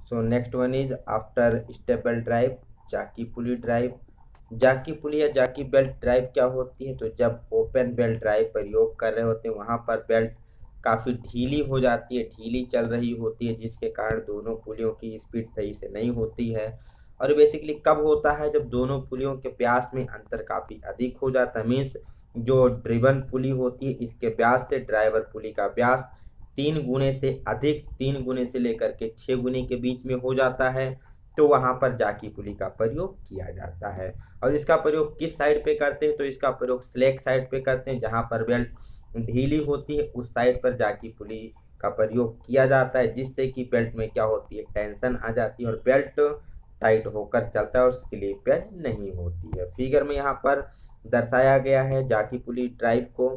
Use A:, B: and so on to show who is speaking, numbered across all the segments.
A: So next one is after staple drive, जाकी पुली drive. जाकी पुली या जाकी बेल्ट ड्राइव क्या होती है? तो जब ओपन बेल्ट ड्राइव प्रयोग कर रहे होते हैं वहां पर बेल्ट काफ़ी ढीली हो जाती है, ढीली चल रही होती है, जिसके कारण दोनों पुलियों की स्पीड सही से नहीं होती है। और बेसिकली कब होता है? जब दोनों पुलियों के व्यास में अंतर काफ़ी अधिक हो जाता है। मीन्स जो ड्रिवन पुली होती है इसके व्यास से ड्राइवर पुली का व्यास 3 गुने से अधिक, 3 गुने से लेकर के 6 गुने के बीच में हो जाता है, तो वहां पर जाकी पुली का प्रयोग किया जाता है। और इसका प्रयोग किस साइड पे करते हैं? तो इसका प्रयोग स्लैक साइड पे करते हैं, जहां पर बेल्ट ढीली होती है उस साइड पर जाकी पुली का प्रयोग किया जाता है, जिससे कि बेल्ट में क्या होती है, टेंशन आ जाती है और बेल्ट टाइट होकर चलता है और स्लीपेज नहीं होती है। फिगर में यहाँ पर दर्शाया गया है जाकी पुली ड्राइव को।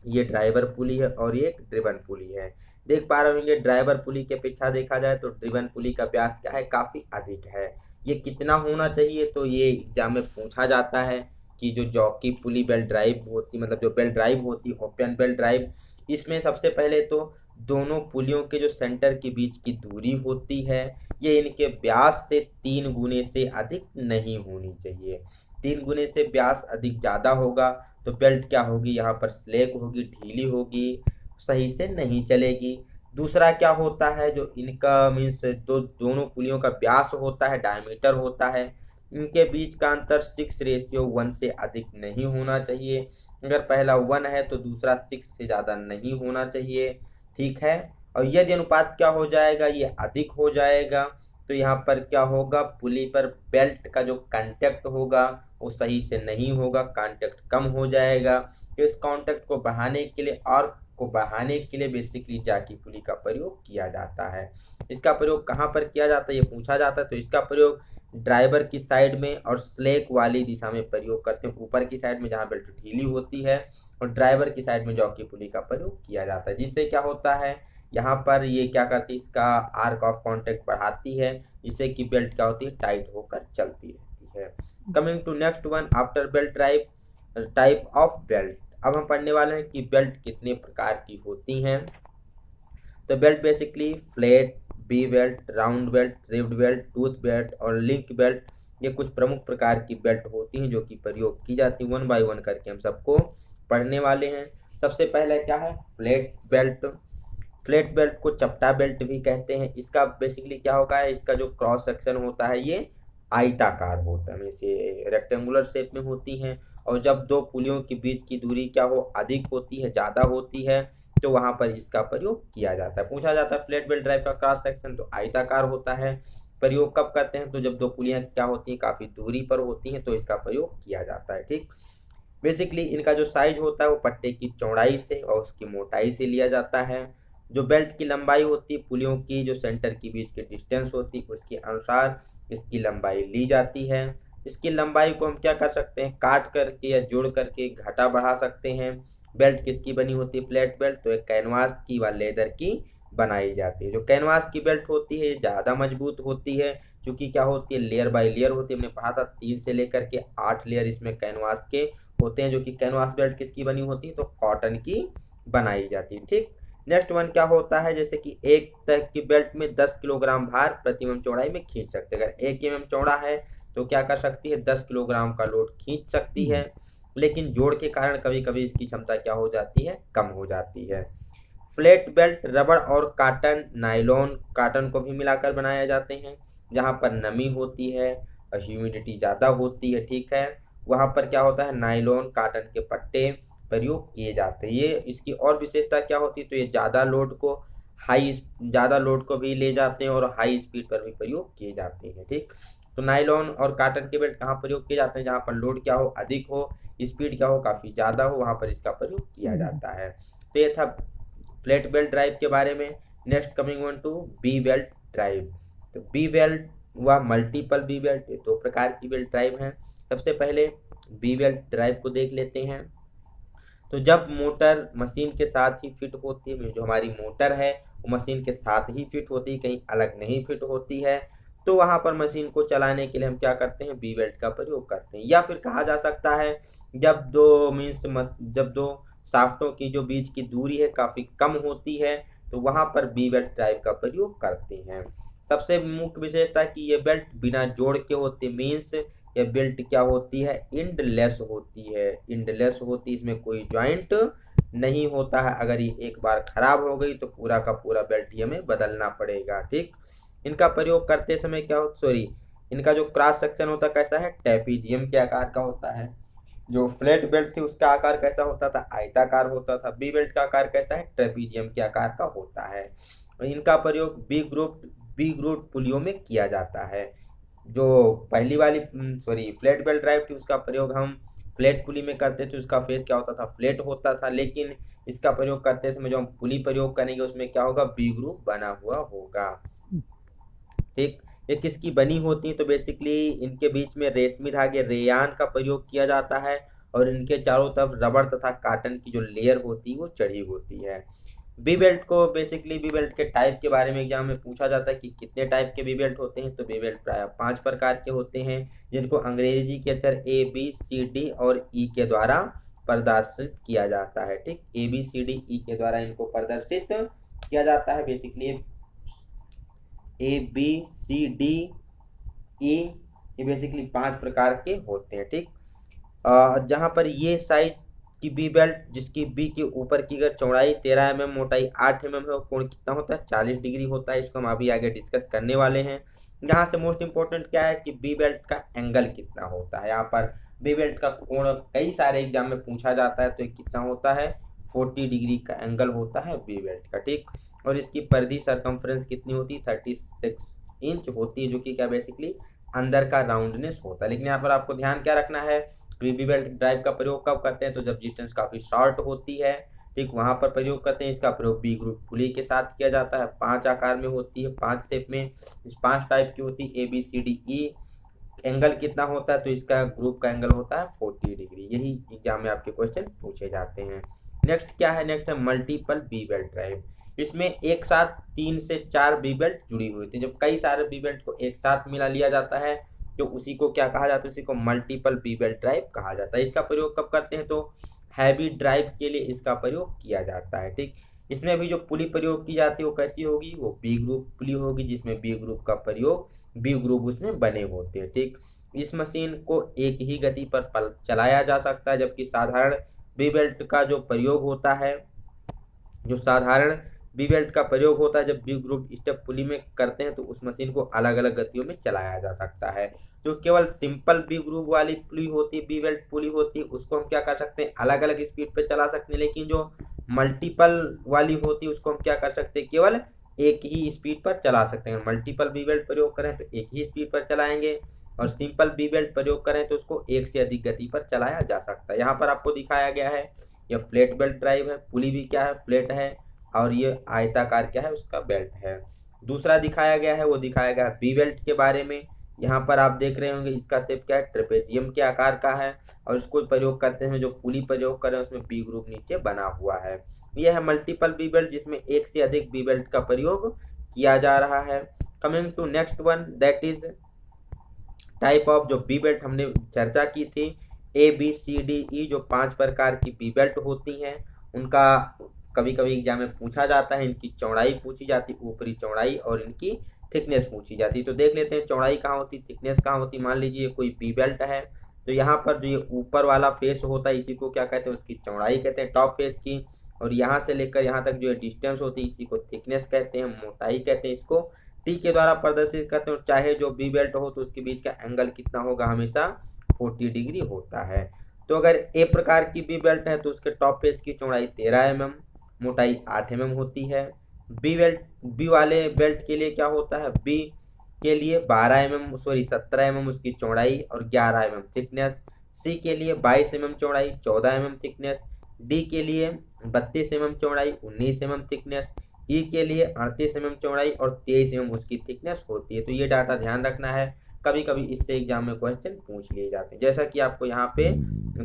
A: ये ड्राइवर पुली है और ये एक ड्रिवन पुली है। देख पा रहे होंगे ड्राइवर पुली के पीछा देखा जाए तो ड्रिवन पुली का व्यास क्या है, काफी अधिक है। ये कितना होना चाहिए? तो ये एग्जाम में पूछा जाता है कि जो जॉकी पुली बेल्ट ड्राइव होती, मतलब जो बेल्ट ड्राइव होती है ओपन बेल्ट ड्राइव, इसमें सबसे पहले तो दोनों पुलियों के जो सेंटर के बीच की दूरी होती है ये इनके व्यास से 3 गुने से अधिक नहीं होनी चाहिए। 3 गुने से व्यास अधिक ज्यादा होगा तो बेल्ट क्या होगी, यहाँ पर स्लैक होगी, ढीली होगी, सही से नहीं चलेगी। दूसरा क्या होता है, जो इनका मीन्स दोनों पुलियों का व्यास होता है, डायमीटर होता है, इनके बीच का अंतर 6:1 से अधिक नहीं होना चाहिए। अगर पहला 1 है तो दूसरा 6 से ज़्यादा नहीं होना चाहिए, ठीक है। और यदि अनुपात क्या हो जाएगा, ये अधिक हो जाएगा, तो यहाँ पर क्या होगा, पुली पर बेल्ट का जो कांटेक्ट होगा वो सही से नहीं होगा, कांटेक्ट कम हो जाएगा। तो इस कांटेक्ट को बढ़ाने के लिए और को बढ़ाने के लिए बेसिकली जाकी पुली का प्रयोग किया जाता है। इसका प्रयोग कहाँ पर किया जाता है ये पूछा जाता है, तो इसका प्रयोग ड्राइवर की साइड में और स्लैक वाली दिशा में प्रयोग करते हैं, ऊपर की साइड में जहाँ बेल्ट ढीली होती है, और ड्राइवर की साइड में जॉकी पुली का प्रयोग किया जाता है। जिससे क्या होता है, यहाँ पर ये क्या करती है, इसका आर्क ऑफ कॉन्टैक्ट बढ़ाती है, जिससे कि बेल्ट क्या होती है, टाइट होकर चलती रहती है। Coming to next one, after belt drive, type of belt. अब हम पढ़ने वाले हैं कि बेल्ट कितने प्रकार की होती हैं। तो belt basically flat, V belt, round belt, ribbed belt, tooth belt और लिंक बेल्ट, ये कुछ प्रमुख प्रकार की बेल्ट होती हैं जो कि प्रयोग की जाती हैं। 1 बाय 1 करके हम सबको पढ़ने वाले हैं। सबसे पहले क्या है, फ्लैट बेल्ट। फ्लैट बेल्ट को चपटा बेल्ट भी कहते हैं। इसका बेसिकली क्या होगा है, इसका जो क्रॉस सेक्शन होता है ये आयताकार होता है, जैसे रेक्टेंगुलर शेप में होती हैं। और जब दो पुलियों के बीच की दूरी क्या हो, अधिक होती है, ज़्यादा होती है, तो वहां पर इसका प्रयोग किया जाता है। पूछा जाता है फ्लैट बेल्ट ड्राइव का क्रॉस सेक्शन, तो आयताकार होता है। प्रयोग कब करते हैं, तो जब दो पुलियां क्या होती हैं, काफी दूरी पर होती हैं, तो इसका प्रयोग किया जाता है, ठीक। बेसिकली इनका जो साइज होता है वो पट्टे की चौड़ाई से और उसकी मोटाई से लिया जाता है। जो बेल्ट की लंबाई होती है, पुलियों की जो सेंटर के बीच की डिस्टेंस होती है उसके अनुसार इसकी लंबाई ली जाती है। इसकी लंबाई को हम क्या कर सकते हैं, काट करके या जोड़ करके घटा बढ़ा सकते हैं। बेल्ट किसकी बनी होती है, फ्लैट बेल्ट, तो एक कैनवास की व लेदर की बनाई जाती है। जो कैनवास की बेल्ट होती है ज़्यादा मजबूत होती है, क्योंकि क्या होती है, लेयर बाय लेयर होती है। हमने पढ़ा था 3 से लेकर के 8 लेयर इसमें कैनवास के होते हैं। जो कि कैनवास बेल्ट किसकी बनी होती है, तो कॉटन की बनाई जाती है, ठीक। नेक्स्ट वन क्या होता है, जैसे कि एक तक की बेल्ट में 10 किलोग्राम भार प्रति mm चौड़ाई में खींच सकते हैं। अगर 1 mm चौड़ा है तो क्या कर सकती है, 10 किलोग्राम का लोड खींच सकती है। लेकिन जोड़ के कारण कभी कभी इसकी क्षमता क्या हो जाती है, कम हो जाती है। फ्लैट बेल्ट रबड़ और काटन, नायलॉन काटन को भी मिलाकर बनाए जाते हैं। जहाँ पर नमी होती है और ह्यूमिडिटी ज़्यादा होती है, ठीक है, वहाँ पर क्या होता है, नायलॉन काटन के पट्टे प्रयोग किए जाते हैं। ये इसकी और विशेषता क्या होती है, तो ये ज़्यादा लोड को भी ले जाते हैं और हाई स्पीड पर भी प्रयोग किए जाते हैं, ठीक। तो नायलॉन और काटन के बेल्ट कहाँ प्रयोग किए जाते हैं, जहाँ पर लोड क्या हो, अधिक हो, स्पीड क्या हो, काफ़ी ज़्यादा हो, वहाँ पर इसका प्रयोग किया जाता है। तो ये था फ्लैट बेल्ट ड्राइव के बारे में। Next coming one to V belt drive. तो बी बेल्ट व मल्टीपल बी बेल्ट, ये 2 प्रकार की बेल्ट ड्राइव हैं। सबसे पहले बी बेल्ट ड्राइव को देख लेते हैं। तो जब मोटर मशीन के साथ ही फिट होती है, जो हमारी मोटर है वो मशीन के साथ ही फिट होती है, कहीं अलग नहीं फिट होती है, तो वहां पर मशीन को चलाने के लिए हम क्या करते हैं, बी बेल्ट का प्रयोग करते हैं। या फिर कहा जा सकता है जब दो शाफ्टों की जो बीच की दूरी है काफी कम होती है, तो वहां पर बी बेल्ट ड्राइव का प्रयोग करते हैं। सबसे मुख्य विशेषता कि ये बेल्ट बिना जोड़ के होती, मीन्स ये बेल्ट क्या होती है, इंडलेस होती है, इंडलेस होती है, इसमें कोई ज्वाइंट नहीं होता है। अगर ये एक बार खराब हो गई तो पूरा का पूरा बेल्ट ही हमें बदलना पड़ेगा। ठीक, इनका प्रयोग करते समय क्या हो, सॉरी, इनका जो क्रॉस सेक्शन होता है कैसा है, ट्रेपीजियम के आकार का होता है। जो फ्लैट बेल्ट थी उसका आकार कैसा होता था, आयताकार होता था। बी बेल्ट का आकार कैसा है, ट्रेपीजियम के आकार का होता है। और इनका प्रयोग बी ग्रुप पुलियों में किया जाता है। जो पहली वाली सॉरी फ्लैट बेल्ट ड्राइव थी उसका प्रयोग हम फ्लैट पुली में करते थे, उसका फेस क्या होता था, फ्लैट होता था। लेकिन इसका प्रयोग करते समय जो हम पुली प्रयोग करेंगे उसमें क्या होगा, बी ग्रुप बना हुआ होगा। ठीक, ये किसकी बनी होती है, तो बेसिकली इनके बीच में रेशमी धागे रेयान का प्रयोग किया जाता है और इनके चारों तरफ रबड़ तथा काटन की जो लेयर होती है वो चढ़ी होती है। बी बेल्ट को बेसिकली बी बेल्ट के टाइप के बारे में एग्जाम में पूछा जाता है कि कितने टाइप के बी बेल्ट होते हैं, तो बी बेल्ट प्राय 5 प्रकार के होते हैं, जिनको अंग्रेजी के अक्षर ABCD और ई के द्वारा प्रदर्शित किया जाता है। ठीक, ABCD E के द्वारा इनको प्रदर्शित किया जाता है। बेसिकली ABCD E ये बेसिकली 5 प्रकार के होते हैं। ठीक, जहाँ पर ये साइज की बी बेल्ट जिसकी बी के ऊपर की अगर चौड़ाई 13 mm, मोटाई 8 mm है, और कोण कितना होता है, 40 डिग्री होता है। इसको हम अभी आगे डिस्कस करने वाले हैं। यहाँ से मोस्ट इंपॉर्टेंट क्या है कि बी बेल्ट का एंगल कितना होता है। यहाँ पर बी बेल्ट का कोण कई सारे एग्जाम में पूछा जाता है, तो कितना होता है, 40 डिग्री का एंगल होता है बी बेल्ट का। ठीक, और इसकी परिधि सरकमफ्रेंस कितनी होती है, 36 इंच होती है, जो कि क्या बेसिकली अंदर का राउंडनेस होता है। लेकिन यहाँ पर आपको ध्यान क्या रखना है, बी बेल्ट ड्राइव का प्रयोग कब करते हैं, तो जब डिस्टेंस काफी शॉर्ट होती है, ठीक, वहां पर प्रयोग करते हैं। इसका प्रयोग बी ग्रुप पुली के साथ किया जाता है। 5 आकार में होती है, 5 शेप में, 5 टाइप की होती है ABCD E। एंगल कितना होता है, तो इसका ग्रुप का एंगल होता है 40 डिग्री। यही एग्जाम में आपके क्वेश्चन पूछे जाते हैं। नेक्स्ट क्या है, नेक्स्ट है मल्टीपल बी बेल्ट ड्राइव। इसमें एक साथ 3 से 4 बी बेल्ट जुड़ी हुई थी। जब कई सारे बी बेल्ट को एक साथ मिला लिया जाता है तो उसी को क्या कहा जाता है, उसी को मल्टीपल बी बेल्ट ड्राइव कहा जाता है। इसका प्रयोग कब करते हैं, तो हैवी ड्राइव के लिए इसका प्रयोग किया जाता है। ठीक, इसमें भी जो पुली प्रयोग की जाती है वो कैसी होगी, वो बी ग्रुप पुली होगी, जिसमें बी ग्रुप का प्रयोग, बी ग्रुप उसमें बने होते हैं। ठीक, इस मशीन को एक ही गति पर चलाया जा सकता है, जबकि साधारण बी बेल्ट का जो प्रयोग होता है, जो साधारण बी बेल्ट का प्रयोग होता है जब बी ग्रुप स्टेप पुली में करते हैं, तो उस मशीन को अलग अलग गतियों में चलाया जा सकता है। जो केवल सिंपल बी ग्रुप वाली पुली होती है, बी बेल्ट पुली होती है, उसको हम क्या कर सकते हैं, अलग अलग स्पीड पे चला सकते हैं। लेकिन जो मल्टीपल वाली होती है उसको हम क्या कर सकते हैं, केवल एक ही स्पीड पर चला सकते हैं। मल्टीपल बी बेल्ट प्रयोग करें तो एक ही स्पीड पर चलाएंगे, और सिंपल बी बेल्ट प्रयोग करें तो उसको एक से अधिक गति पर चलाया जा सकता है। यहाँ पर आपको दिखाया गया है, यह फ्लैट बेल्ट ड्राइव है, पुली भी क्या है, फ्लैट है, और ये आयताकार क्या है, उसका बेल्ट है। दूसरा दिखाया गया है, वो दिखाया गया है बी बेल्ट के बारे में। यहाँ पर आप देख रहे होंगे इसका शेप क्या है, ट्रेपेजियम के आकार का है, और इसको प्रयोग करते हैं, जो पुली प्रयोग करें उसमें बी ग्रुप नीचे बना हुआ है। यह है मल्टीपल बी बेल्ट, जिसमें एक से अधिक बी बेल्ट का प्रयोग किया जा रहा है। Coming to next one, that is type of, जो बी बेल्ट हमने चर्चा की थी, ABCD E, जो 5 प्रकार की बी बेल्ट होती हैं, उनका कभी कभी एग्जाम में पूछा जाता है। इनकी चौड़ाई पूछी जाती, ऊपरी चौड़ाई, और इनकी थिकनेस पूछी जाती है। तो देख लेते हैं चौड़ाई कहाँ होती, थिकनेस कहाँ होती। मान लीजिए कोई बी बेल्ट है, तो यहाँ पर जो ये ऊपर वाला फेस होता है इसी को क्या कहते हैं, उसकी चौड़ाई कहते हैं, टॉप फेस की। और यहाँ से लेकर यहाँ तक जो डिस्टेंस होती है इसी को थिकनेस कहते हैं, मोटाई कहते हैं। इसको टी के द्वारा प्रदर्शित करते हैं। चाहे जो बी बेल्ट हो तो उसके बीच का एंगल कितना होगा, हमेशा 40 डिग्री होता है। तो अगर ए प्रकार की बी बेल्ट है तो उसके टॉप फेस की चौड़ाई 13 mm, मोटाई 8 mm होती है। बी वाले बेल्ट के लिए क्या होता है, बी के लिए 17 mm उसकी चौड़ाई और 11 mm थिकनेस। सी के लिए 22 mm चौड़ाई, 14 mm थिकनेस। डी के लिए 32 mm चौड़ाई, 19 mm थिकनेस। ई के लिए 38 mm चौड़ाई और 23 mm उसकी थिकनेस होती है। तो ये डाटा ध्यान रखना है, कभी कभी इससे एग्जाम में क्वेश्चन पूछ लिए जाते हैं। जैसा कि आपको यहाँ पे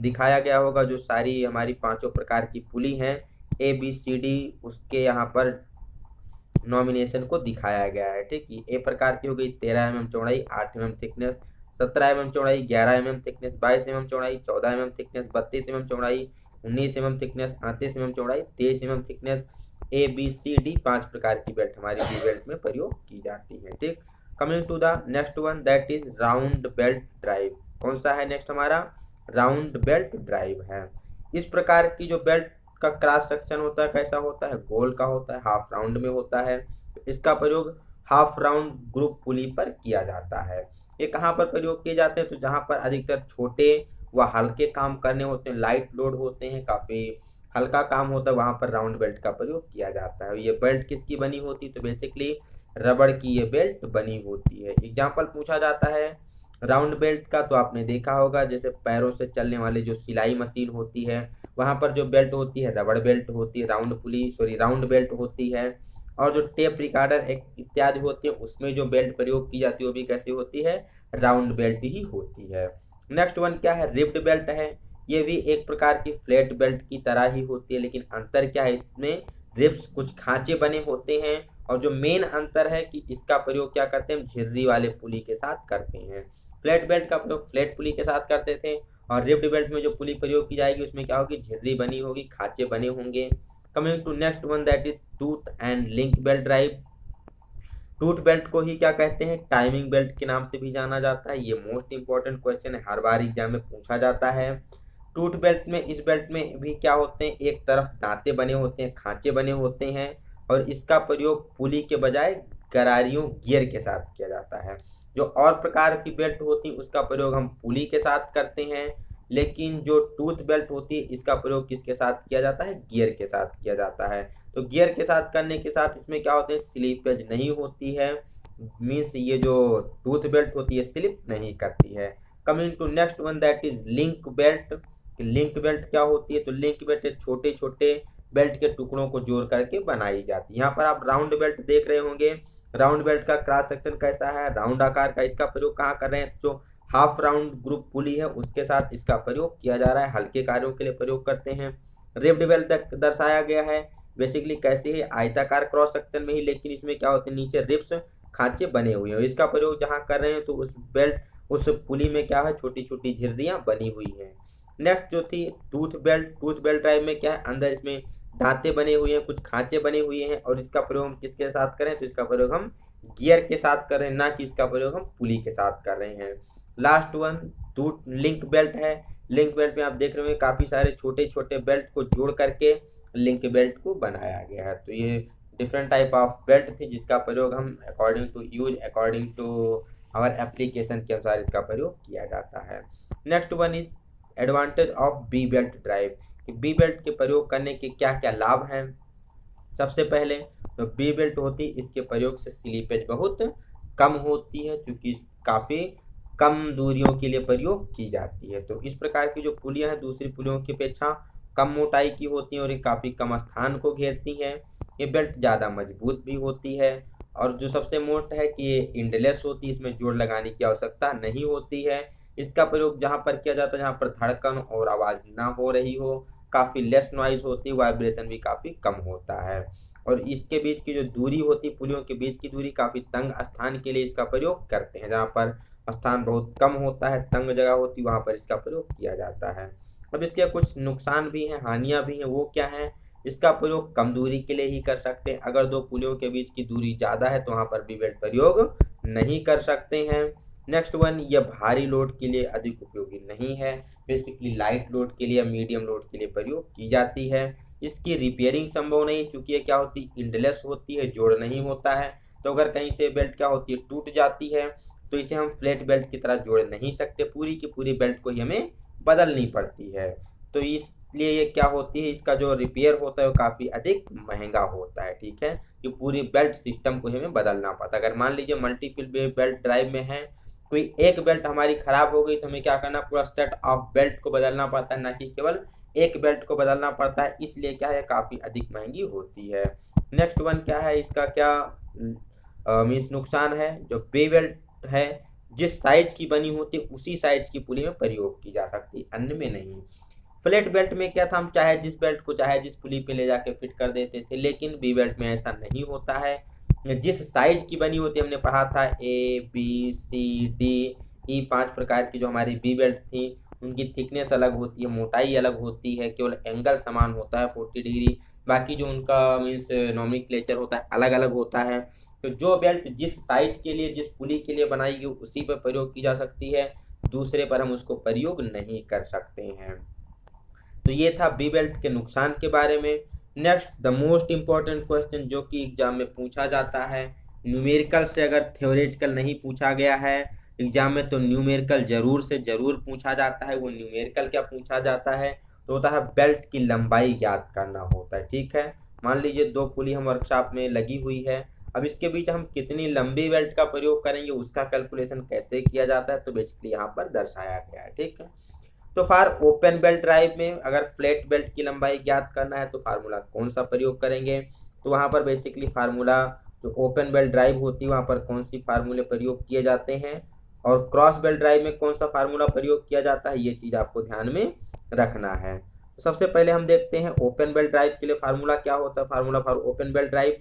A: दिखाया गया होगा, जो सारी हमारी 5 प्रकार की पुली हैं ABCD, उसके यहाँ पर नॉमिनेशन को दिखाया गया है। ठीक, ये ए प्रकार की हो गई, 13 mm चौड़ाई, 8 mm थिकनेस, 17 mm चौड़ाई, 11 mm थिकनेस, 22 mm चौड़ाई, 14 mm थिकनेस, 32 mm चौड़ाई, 19 mm थिकनेस, 38 mm चौड़ाई, 23 mm थिकनेस। ABCD 5 प्रकार की बेल्ट हमारी बी बेल्ट में प्रयोग की जाती है। ठीक, coming to the next one that is round belt drive. कौन सा है नेक्स्ट हमारा? राउंड बेल्ट ड्राइव है। इस प्रकार की जो बेल्ट का क्रॉस सेक्शन होता है कैसा होता है? गोल का होता है, हाफ राउंड में होता है। इसका प्रयोग हाफ राउंड ग्रुप पुली पर किया जाता है। ये कहाँ पर प्रयोग किए जाते हैं? तो जहाँ पर अधिकतर छोटे व हल्के काम करने होते हैं, लाइट लोड होते हैं, काफी हल्का काम होता है, वहां पर राउंड बेल्ट का प्रयोग किया जाता है। ये बेल्ट किसकी बनी होती है? तो बेसिकली रबड़ की ये बेल्ट बनी होती है। एग्जाम्पल पूछा जाता है राउंड बेल्ट का, तो आपने देखा होगा जैसे पैरों से चलने वाली जो सिलाई मशीन होती है वहां पर जो बेल्ट होती है रबड़ बेल्ट होती है, राउंड बेल्ट होती है। और जो टेप रिकॉर्डर इत्यादि होती है उसमें जो बेल्ट प्रयोग की जाती है वो भी कैसी होती है? राउंड बेल्ट ही होती है। नेक्स्ट वन क्या है? रिब्ड बेल्ट है। ये भी एक प्रकार की फ्लैट बेल्ट की तरह ही होती है, लेकिन अंतर क्या है? इसमें रिब्स कुछ खांचे बने होते हैं, और जो मेन अंतर है कि इसका प्रयोग क्या करते हैं? झिर्री वाले पुली के साथ करते हैं। फ्लैट बेल्ट का प्रयोग फ्लैट पुली के साथ करते थे, और रिब्ड बेल्ट में जो पुली प्रयोग की जाएगी उसमें क्या होगी? झिर्री बनी होगी, खांचे बने होंगे। Coming to next one that is tooth and link belt drive. Tooth belt को ही क्या कहते हैं? टाइमिंग बेल्ट के नाम से भी जाना जाता है। ये मोस्ट इंपॉर्टेंट क्वेश्चन है, हर बार एग्जाम में पूछा जाता है। टूथ बेल्ट में, इस बेल्ट में भी क्या होते हैं? एक तरफ दांते बने होते हैं, खांचे बने होते हैं, और इसका प्रयोग पुली के बजाय गरारियों गियर के साथ किया जाता है। जो और प्रकार की बेल्ट होती है उसका प्रयोग हम पुली के साथ करते हैं, लेकिन जो टूथ बेल्ट होती है इसका प्रयोग किसके साथ किया जाता है? गियर के साथ किया जाता है। तो गियर के साथ करने के साथ इसमें क्या होते हैं? स्लीपेज नहीं होती है, मीन्स ये जो टूथ बेल्ट होती है स्लिप नहीं करती है। Coming to next one that is link belt. Link belt क्या होती है? तो लिंक बेल्ट छोटे छोटे बेल्ट के टुकड़ों को जोड़ करके बनाई जाती है। यहाँ पर आप राउंड बेल्ट देख रहे होंगे, राउंड बेल्ट का क्रॉस सेक्शन कैसा है? राउंड आकार का। इसका प्रयोग कहाँ कर रहे हैं? जो हाफ राउंड ग्रुप पुली है उसके साथ इसका प्रयोग किया जा रहा है, हल्के कार्यों के लिए प्रयोग करते हैं। रिब्ड बेल्ट दर्शाया गया है, बेसिकली कैसे है? आयताकार क्रॉस सेक्शन में ही, लेकिन इसमें क्या होते हैं? नीचे रिब्स खांचे बने हुए हैं। इसका प्रयोग जहां कर रहे हैं तो उस पुली में क्या है? छोटी छोटी झिर्रियां बनी हुई हैं। नेक्स्ट जो थी टूथ बेल्ट ड्राइव में क्या है? अंदर इसमें दांते बने हुए हैं, कुछ खांचे बने हुए हैं, और इसका प्रयोग हम किसके साथ करें? तो इसका प्रयोग हम गियर के साथ कर रहे हैं, ना कि इसका प्रयोग हम पुली के साथ कर रहे हैं। Last one tooth link belt है। लिंक बेल्ट में आप देख रहे होंगे काफी सारे छोटे छोटे बेल्ट को जोड़ करके लिंक बेल्ट को बनाया गया है। तो ये डिफरेंट टाइप ऑफ बेल्ट थी जिसका प्रयोग हम अकॉर्डिंग टू आवर एप्लीकेशन के अनुसार इसका प्रयोग किया जाता है। Next one is advantage of V belt drive. V belt के प्रयोग करने के क्या क्या लाभ हैं? सबसे पहले तो बी बेल्ट होती है इसके प्रयोग से स्लीपेज बहुत कम होती है, क्योंकि काफ़ी कम दूरियों के लिए प्रयोग की जाती है। तो इस प्रकार की जो पुलियां हैं दूसरी पुलियों की अपेक्षा कम मोटाई की होती हैं और ये काफ़ी कम स्थान को घेरती हैं। ये बेल्ट ज़्यादा मजबूत भी होती है, और जो सबसे मोस्ट है कि ये इंडलेस होती है, इसमें जोड़ लगाने की आवश्यकता नहीं होती है। इसका प्रयोग जहाँ पर किया जाता है जहाँ पर धड़कन और आवाज़ ना हो रही हो, काफ़ी लेस नॉइज होती है, वाइब्रेशन भी काफ़ी कम होता है। और इसके बीच की जो दूरी होती है, पुलियों के बीच की दूरी, काफ़ी तंग स्थान के लिए इसका प्रयोग करते हैं। जहाँ पर स्थान बहुत कम होता है, तंग जगह होती है, वहाँ पर इसका प्रयोग किया जाता है। अब इसके कुछ नुकसान भी हैं, हानियाँ भी हैं। वो क्या है? इसका प्रयोग कम दूरी के लिए ही कर सकते हैं। अगर दो पुलियों के बीच की दूरी ज़्यादा है तो वहाँ पर भी बेल्ट प्रयोग नहीं कर सकते हैं। नेक्स्ट वन, यह भारी लोड के लिए अधिक उपयोगी नहीं है, बेसिकली लाइट लोड के लिए, मीडियम लोड के लिए प्रयोग की जाती है। इसकी रिपेयरिंग संभव नहीं, चूंकि ये क्या होती है? इंडलेस होती है, जोड़ नहीं होता है। तो अगर कहीं से बेल्ट क्या होती है? टूट जाती है, तो इसे हम फ्लैट बेल्ट की तरह जोड़ नहीं सकते, पूरी की पूरी बेल्ट को ही हमें बदलनी पड़ती है। तो इसलिए ये क्या होती है? इसका जो रिपेयर होता है वो काफ़ी अधिक महंगा होता है। ठीक है, कि पूरी बेल्ट सिस्टम को हमें बदलना पड़ता है। अगर मान लीजिए मल्टीपल बेल्ट ड्राइव में है, कोई एक बेल्ट हमारी खराब हो गई तो हमें क्या करना? पूरा सेट ऑफ बेल्ट को बदलना पड़ता है, ना कि केवल एक बेल्ट को बदलना पड़ता है। इसलिए क्या है? काफ़ी अधिक महंगी होती है। नेक्स्ट वन क्या है? इसका क्या मीन्स नुकसान है? जो बे बेल्ट है जिस साइज की बनी होती है उसी साइज की पुली में प्रयोग की जा सकती है, अन्य में नहीं। फ्लैट बेल्ट में क्या था? हम चाहे जिस बेल्ट को चाहे जिस पुली पे ले जाके फिट कर देते थे, लेकिन बी बेल्ट में ऐसा नहीं होता है। जिस साइज की बनी होती है, हमने पढ़ा था A B C D E 5 प्रकार की जो हमारी बी बेल्ट थी, उनकी थिकनेस अलग होती है, मोटाई अलग होती है, केवल एंगल समान होता है 40 डिग्री, बाकी जो उनका मीन्स नॉमेनक्लेचर होता है अलग अलग होता है। तो जो बेल्ट जिस साइज के लिए, जिस पुली के लिए बनाई गई उसी पर प्रयोग की जा सकती है, दूसरे पर हम उसको प्रयोग नहीं कर सकते हैं। तो ये था बी बेल्ट के नुकसान के बारे में। Next the most important question जो कि एग्जाम में पूछा जाता है, न्यूमेरिकल से अगर थ्योरेटिकल नहीं पूछा गया है एग्जाम में तो न्यूमेरिकल जरूर से जरूर पूछा जाता है। वो न्यूमेरिकल क्या पूछा जाता है, तो होता है बेल्ट की लंबाई ज्ञात करना होता है। ठीक है, मान लीजिए दो पुली हम वर्कशॉप में लगी हुई है, अब इसके बीच हम कितनी लंबी बेल्ट का प्रयोग करेंगे उसका कैलकुलेशन कैसे किया जाता है, तो बेसिकली यहाँ पर दर्शाया गया है। ठीक है, तो फॉर ओपन बेल्ट ड्राइव में अगर फ्लैट बेल्ट की लंबाई ज्ञात करना है तो फार्मूला कौन सा प्रयोग करेंगे, तो वहां पर बेसिकली फार्मूला जो ओपन बेल्ट ड्राइव होती है वहां पर कौन सी फार्मूले प्रयोग किए जाते हैं, और क्रॉस बेल्ट ड्राइव में कौन सा फार्मूला प्रयोग किया जाता है, ये चीज आपको ध्यान में रखना है। तो सबसे पहले हम देखते हैं ओपन बेल्ट ड्राइव के लिए फार्मूला क्या होता है। Formula for open belt drive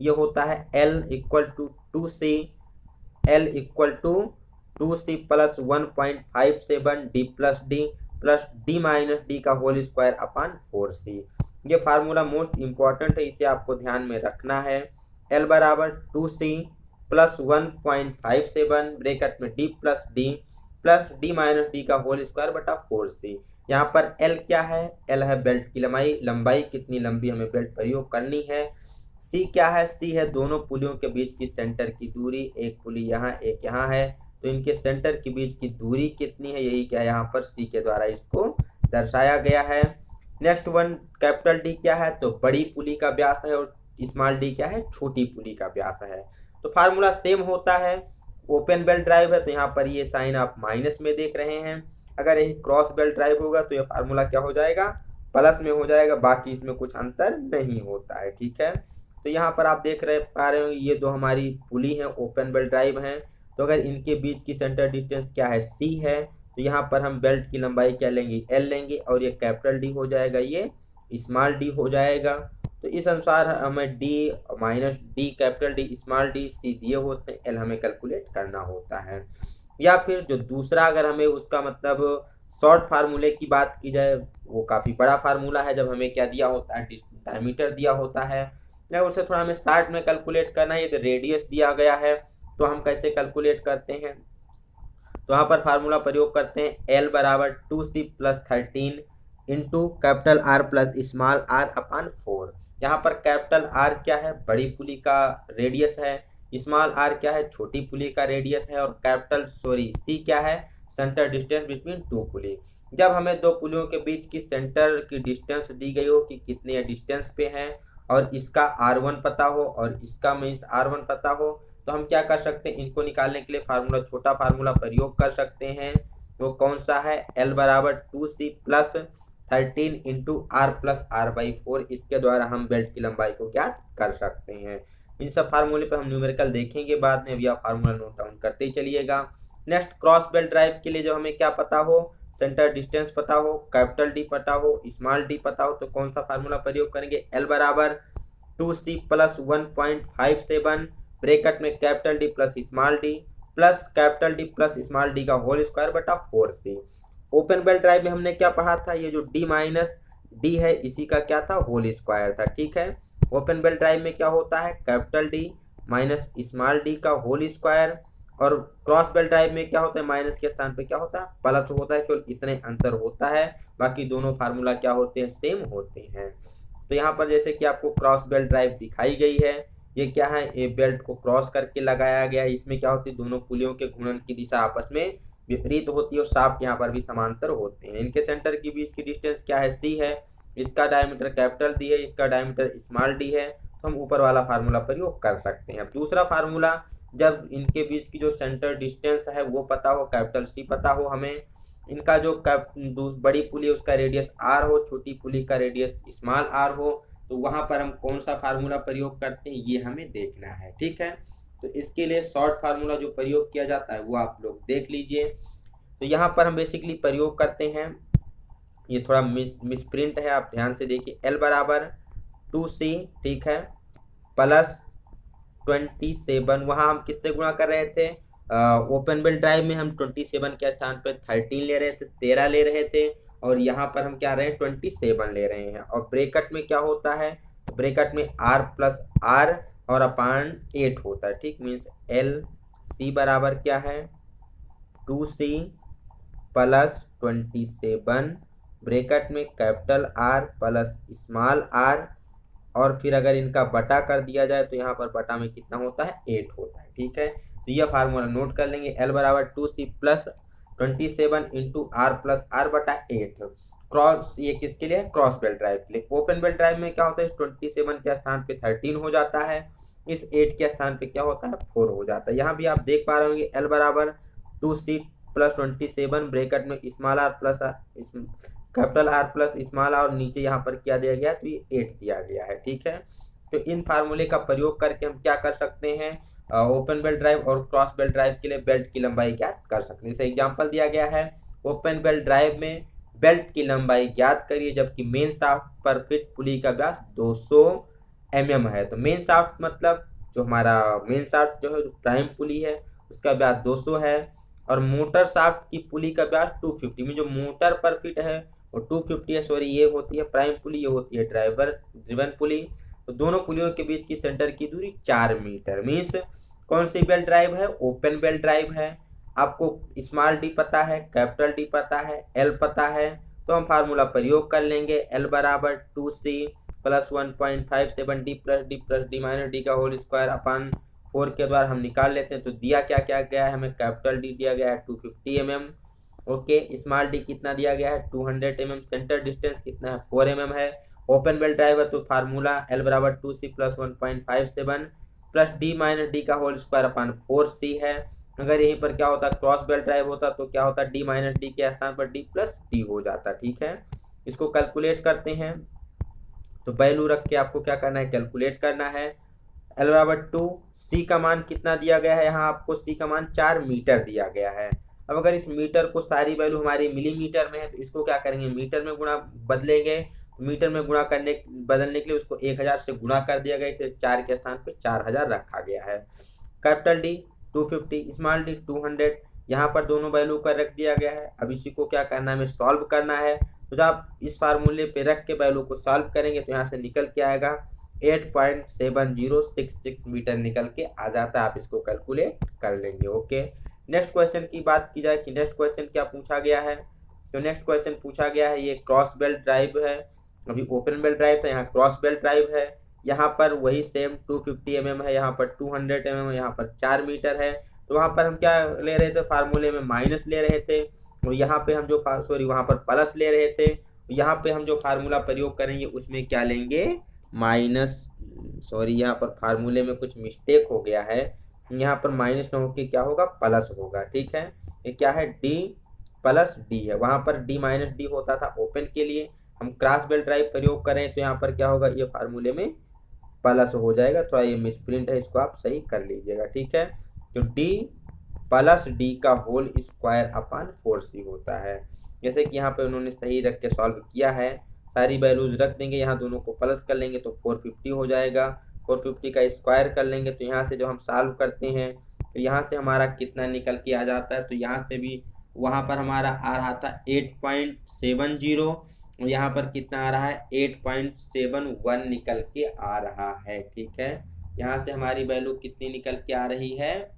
A: ये होता है L = 2C plus 1.57 D minus D का होल स्क्वायर अपॉन 4C। ये फार्मूला मोस्ट इंपॉर्टेंट है, इसे आपको ध्यान में रखना है। L बराबर 2C प्लस 1.57 ब्रेकेट में D plus D minus D का होल स्क्वायर बटा 4C। यहाँ पर L क्या है, L है बेल्ट की लंबाई कितनी लंबी हमें बेल्ट प्रयोग करनी है। C क्या है, C है दोनों पुलियों के बीच की सेंटर की दूरी, एक पुली यहाँ एक यहाँ है, तो इनके सेंटर के बीच की दूरी कितनी है, यही क्या यहाँ पर C के द्वारा इसको दर्शाया गया है। नेक्स्ट वन कैपिटल D क्या है, तो बड़ी पुली का व्यास है, और स्मॉल d क्या है, छोटी पुली का व्यास है। तो फार्मूला सेम होता है। ओपन बेल्ट ड्राइव है तो यहाँ पर ये साइन आप माइनस में देख रहे हैं, अगर यही क्रॉस बेल्ट ड्राइव होगा तो ये फार्मूला क्या हो जाएगा, प्लस में हो जाएगा, बाकी इसमें कुछ अंतर नहीं होता है। ठीक है, तो यहाँ पर आप देख पा रहे हो ये दो हमारी पुली है, ओपन बेल्ट ड्राइव है, तो अगर इनके बीच की सेंटर डिस्टेंस क्या है, C है, तो यहाँ पर हम बेल्ट की लंबाई क्या लेंगे, L लेंगे, और ये कैपिटल D हो जाएगा, ये स्मॉल d हो जाएगा। तो इस अनुसार हमें D minus D capital D small d C दिए होते हैं, L हमें कैलकुलेट करना होता है। या फिर जो दूसरा अगर हमें उसका मतलब शॉर्ट फार्मूले की बात की जाए, वो काफ़ी बड़ा फार्मूला है, जब हमें क्या दिया होता है, डायमीटर दिया होता है, या उसे थोड़ा हमें शार्ट में कैलकुलेट करना है, यदि रेडियस दिया गया है तो हम कैसे कैलकुलेट करते हैं, तो यहाँ पर फार्मूला प्रयोग करते हैं L बराबर 2C plus 13 into capital R plus small r upon 4। यहाँ पर कैपिटल R क्या है, बड़ी पुली का रेडियस है, स्मॉल r क्या है, छोटी पुली का रेडियस है, और कैपिटल C क्या है, centre distance between two pulley. जब हमें दो पुलियों के बीच की सेंटर की डिस्टेंस दी गई हो कि कितने डिस्टेंस पे है, और इसका R1 पता हो और इसका मीन्स R1 पता हो, तो हम क्या कर सकते हैं, इनको निकालने के लिए फार्मूला छोटा फार्मूला प्रयोग कर सकते हैं। वो कौन सा है, L बराबर 2C plus 13 into R plus R/4, इसके द्वारा हम बेल्ट की लंबाई को ज्ञात कर सकते हैं। इन सब फार्मूले पर हम न्यूमेरिकल देखेंगे बाद में, अभी आप फार्मूला नोट डाउन करते ही चलिएगा। नेक्स्ट क्रॉस बेल्ट ड्राइव के लिए जब हमें क्या पता हो, सेंटर डिस्टेंस पता हो, कैपिटल D पता हो, स्मॉल d पता हो, तो कौन सा फार्मूला प्रयोग करेंगे, L बराबर 2C प्लस 1.57 ब्रेकेट में capital D plus small d plus capital D plus small d का होल स्क्वायर बटा 4C। ओपन बेल्ट ड्राइव में हमने क्या पढ़ा था, ये जो D माइनस D है इसी का क्या था, होल स्क्वायर था। ठीक है, ओपन बेल्ट ड्राइव में क्या होता है, capital D minus small d का होल स्क्वायर, और क्रॉस बेल्ट ड्राइव में क्या होता है, माइनस के स्थान पे क्या होता है, प्लस होता है, केवल इतने अंतर होता है, बाकी दोनों फार्मूला क्या होते हैं, सेम होते हैं। तो यहाँ पर जैसे कि आपको क्रॉस बेल्ट ड्राइव दिखाई गई है, ये क्या है, ये बेल्ट को क्रॉस करके लगाया गया है, इसमें क्या होती है, दोनों पुलियों के घूर्णन की दिशा आपस में विपरीत होती है, और शाफ्ट यहाँ पर भी समांतर होते हैं। इनके सेंटर के बीच की डिस्टेंस क्या है, C है, इसका डायमीटर कैपिटल D है, इसका डायमीटर स्मॉल d है, तो हम ऊपर वाला फार्मूला प्रयोग कर सकते हैं। अब दूसरा फार्मूला, जब इनके बीच की जो सेंटर डिस्टेंस है वो पता हो, कैपिटल C पता हो हमें, इनका जो बड़ी पुली उसका रेडियस R हो, छोटी पुली का रेडियस स्मॉल r हो, तो वहां पर हम कौन सा फार्मूला प्रयोग करते हैं ये हमें देखना है। ठीक है, तो इसके लिए शॉर्ट फार्मूला जो प्रयोग किया जाता है वो आप लोग देख लीजिए। तो यहाँ पर हम बेसिकली प्रयोग करते हैं, ये थोड़ा मिसप्रिंट है, आप ध्यान से देखिए, L बराबर 2C, ठीक है, प्लस 27, वहाँ हम किससे गुणा कर रहे थे, ओपन बेल्ट ड्राइव में हम 27 के स्थान पर 13 ले रहे थे, 13 ले रहे थे, और यहाँ पर हम क्या रहे हैं 27 ले रहे हैं। और ब्रेकेट में क्या होता है, ब्रेकेट में R प्लस R और अपान 8 होता है, ठीक। मीन्स LC बराबर क्या है 2C प्लस 27 ब्रेकेट में capital R plus small r, और फिर अगर इनका बटा कर दिया जाए तो यहाँ पर बटा में कितना होता है 8 होता है, ठीक है। तो यह फार्मूला नोट कर लेंगे, L बराबर 2C plus 27 into R plus R बटा 8। क्रॉस, ये किसके लिए, क्रॉस बेल्ट ड्राइव के लिए। ओपन बेल्ट ड्राइव में क्या होता है, 27 के स्थान पे 13 हो जाता है, इस 8 के स्थान पे क्या होता है 4 हो जाता है। यहाँ भी आप देख पा रहे होंगे L बराबर 2C प्लस 27 ब्रेकेट में small r plus capital R plus small और नीचे यहाँ पर क्या दिया गया है, तो ये 8 दिया गया है, ठीक है। तो इन फार्मूले का प्रयोग करके हम क्या कर सकते हैं, ओपन बेल्ट ड्राइव और क्रॉस बेल्ट ड्राइव के लिए बेल्ट की लंबाई ज्ञात कर सकते हैं। जैसे एग्जांपल दिया गया है, ओपन बेल्ट ड्राइव में बेल्ट की लंबाई ज्ञात करिए जबकि मेन शाफ्ट पर फिट पुली का व्यास 200 mm है। तो मेन शाफ्ट मतलब जो हमारा मेन शाफ्ट जो है प्राइम पुली है उसका व्यास 200 है, और मोटर शाफ्ट की पुली का व्यास 250 में जो मोटर पर फिट है वो 250 है, सॉरी ये होती है प्राइम पुली, ये होती है ड्राइवर ड्रिवन पुली। तो दोनों पुलियों के बीच की सेंटर की दूरी 4 मीटर। मीन्स कौन सी बेल्ट ड्राइव है, ओपन बेल्ट ड्राइव है। आपको स्मॉल डी पता है, कैपिटल डी पता है, एल पता है, तो हम फार्मूला प्रयोग कर लेंगे। एल बराबर 2C plus 1.57 D minus D का होल स्क्वायर अपान 4 के द्वारा हम निकाल लेते हैं। तो दिया क्या क्या गया है हमें, कैपिटल डी दिया गया है 250 mm, ओके। स्मॉल डी कितना दिया गया है 200 mm, सेंटर डिस्टेंस कितना है 4 mm है। ओपन बेल्ट ड्राइव है तो फार्मूला एल बराबर 2C plus 1.57 plus D minus D का होल स्क्वायर अपान 4C है। अगर यहीं पर क्या होता क्रॉस बेल्ट ड्राइव होता तो क्या होता डी माइनस डी के स्थान पर डी प्लस डी हो जाता, ठीक है। इसको कैलकुलेट करते हैं, तो वैल्यू रख के आपको क्या करना है, कैलकुलेट करना है। एल बराबर 2, सी का मान कितना दिया गया है, यहाँ आपको सी का मान 4 मीटर दिया गया है। अब अगर इस मीटर को सारी वैल्यू हमारी मिलीमीटर में है तो इसको क्या करेंगे, मीटर में गुणा बदलेंगे। मीटर में गुणा करने बदलने के लिए उसको 1000 से गुणा कर दिया गया, इसे 4 के स्थान पे 4000 रखा गया है। कैपिटल डी 250, स्मॉल डी 200, यहाँ पर दोनों वैल्यू का रख दिया गया है। अब इसी को क्या करना है, हमें सॉल्व करना है। तो जब आप इस फार्मूले पे रख के वैल्यू को सॉल्व करेंगे तो यहाँ से निकल के आएगा 8.7066 मीटर निकल के आ जाता है। आप इसको कैलकुलेट कर लेंगे, ओके। नेक्स्ट क्वेश्चन की बात की जाए कि नेक्स्ट क्वेश्चन क्या पूछा गया है, तो नेक्स्ट क्वेश्चन पूछा गया है, ये क्रॉस बेल्ट ड्राइव है। अभी ओपन बेल्ट ड्राइव था, यहाँ क्रॉस बेल्ट ड्राइव है। यहाँ पर वही सेम 250 mm है, यहाँ पर 200 mm है, यहाँ पर 4 मीटर है। तो वहाँ पर हम क्या ले रहे थे, फार्मूले में माइनस ले रहे थे, और यहाँ पे हम जो सॉरी वहाँ पर प्लस ले रहे थे। यहाँ पे हम जो फार्मूला प्रयोग करेंगे उसमें क्या लेंगे, माइनस, सॉरी यहाँ पर फार्मूले में कुछ मिस्टेक हो गया है, यहाँ पर माइनस न होकर क्या होगा प्लस होगा, ठीक है। ये क्या है डी प्लस डी है, वहाँ पर डी माइनस डी होता था ओपन के लिए। हम क्रॉस बेल्ट ड्राइव प्रयोग करें तो यहाँ पर क्या होगा, ये फार्मूले में प्लस हो जाएगा। थोड़ा ये मिसप्रिंट है, इसको आप सही कर लीजिएगा, ठीक है। तो डी प्लस डी का होल स्क्वायर अपान 4C होता है। जैसे कि यहाँ पे उन्होंने सही रख के सॉल्व किया है, सारी वैल्यूज रख देंगे, यहाँ दोनों को प्लस कर लेंगे तो 450 हो जाएगा। 450 का स्क्वायर कर लेंगे तो यहाँ से जब हम सॉल्व करते हैं तो यहाँ से हमारा कितना निकल के आ जाता है, तो यहाँ से भी वहाँ पर हमारा आ रहा था 8.70, और यहाँ पर कितना आ रहा है 8.71 निकल के आ रहा है, ठीक है। यहाँ से हमारी वैल्यू कितनी निकल के आ रही है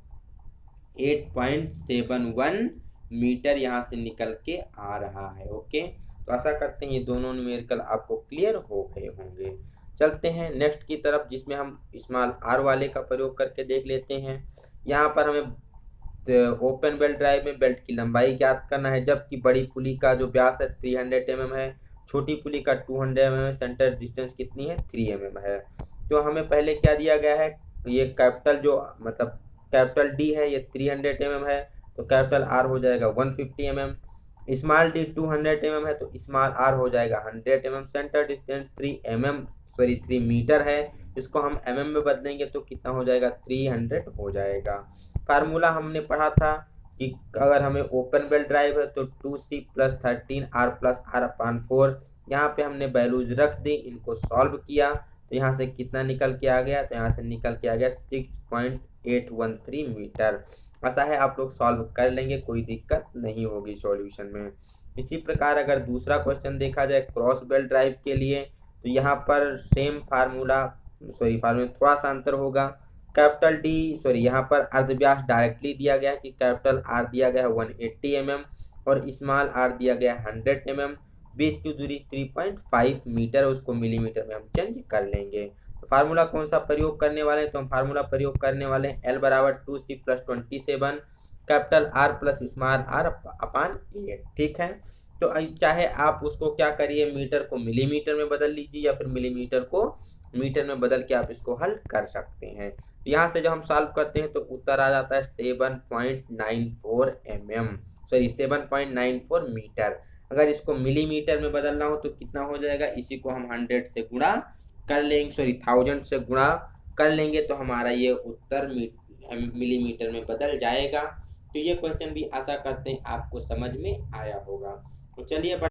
A: 8.71 मीटर यहाँ से निकल के आ रहा है, ओके। तो आशा करते हैं ये दोनों न्यूमेरिकल आपको क्लियर हो गए होंगे। चलते हैं नेक्स्ट की तरफ, जिसमें हम स्मॉल आर वाले का प्रयोग करके देख लेते हैं। यहाँ पर हमें ओपन बेल्ट ड्राइव में बेल्ट की लंबाई ज्ञात करना है, जबकि बड़ी पुली का जो व्यास है 300 mm है, छोटी पुली का 200 mm है, सेंटर डिस्टेंस कितनी है 3 mm है। तो हमें पहले क्या दिया गया है, ये कैपिटल जो मतलब कैपिटल डी है ये 300 mm है, तो कैपिटल आर हो जाएगा 150 mm। स्मॉल डी 200 mm है तो स्मॉल आर हो जाएगा 100 mm। सेंटर डिस्टेंस 3 मीटर है, इसको हम mm में बदलेंगे तो कितना हो जाएगा 300 हो जाएगा। फार्मूला हमने पढ़ा था कि अगर हमें ओपन बेल्ट ड्राइव है तो 2C plus 13 R plus R अपान 4, यहाँ पे हमने वैल्यूज रख दी, इनको सॉल्व किया तो यहाँ से कितना निकल के आ गया, तो यहाँ से निकल के आ गया 6.813 मीटर। आशा है आप लोग सॉल्व कर लेंगे, कोई दिक्कत नहीं होगी सॉल्यूशन में। इसी प्रकार अगर दूसरा क्वेश्चन देखा जाए क्रॉस बेल्ट ड्राइव के लिए, तो यहाँ पर सेम फार्मूला थोड़ा सा अंतर होगा। कैपिटल डी यहाँ पर अर्धव्यास डायरेक्टली दिया गया कि कैपिटल आर दिया गया है 180 mm और स्मॉल आर दिया गया 100 mm, बीच की दूरी 3.5 मीटर, उसको मिलीमीटर में हम चेंज कर लेंगे। तो फार्मूला कौन सा प्रयोग करने वाले हैं, तो हम फार्मूला प्रयोग करने वाले हैं L बराबर 2C+27 capital R plus small R upon 8। ठीक है, तो चाहे आप उसको क्या करिए, मीटर को मिलीमीटर में बदल लीजिए या फिर मिलीमीटर को मीटर में बदल के आप इसको हल कर सकते हैं। तो यहाँ से जब हम सॉल्व करते हैं तो उत्तर आ जाता है 7.94 mm, 7.94 मीटर। अगर इसको मिलीमीटर में बदलना हो तो कितना हो जाएगा, इसी को हम 100 से गुणा कर लेंगे, 1000 से गुणा कर लेंगे तो हमारा ये उत्तर मिलीमीटर में बदल जाएगा। तो ये क्वेश्चन भी आशा करते हैं आपको समझ में आया होगा। तो चलिए